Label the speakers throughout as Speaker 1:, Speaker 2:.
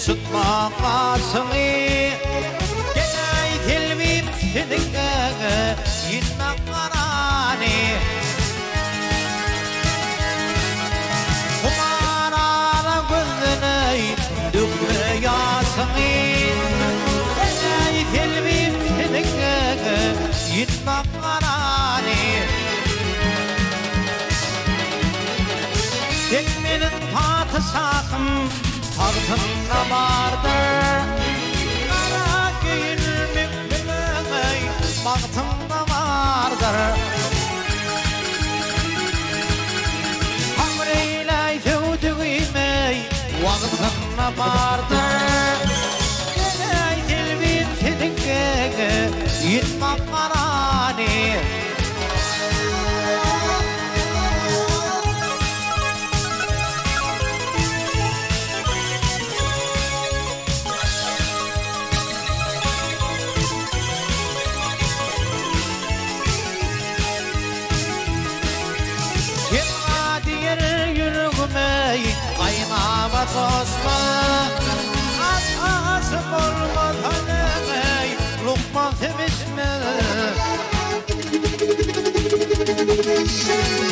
Speaker 1: Sıtmağasını Genay telvim seninle Yinmek karani Kumarana gözüne Dükle yasını Genay telvim seninle Yinmek karani Tekmenin patısakım Tartınla vardır Kara giyilmek bilmey Baktımda vardır Hamreyle tevdüğümey Vaktımda vardır Genay telbim tedinge Yitmak karani Aynama tosma Asım olmadan ey Lokman temizme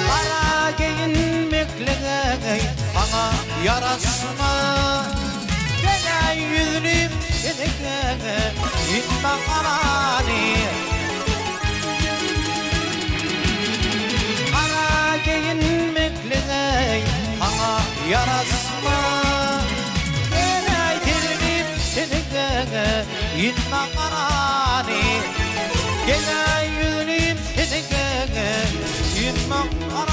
Speaker 1: Kara giyinmekle ey Bana yarasma Genay yüzlüm sedeke Yitme karani Kara giyinmekle ey Bana yarasma Genay telbim sedeke Yitme karani Genay yüzlüm sedeke Yitme karani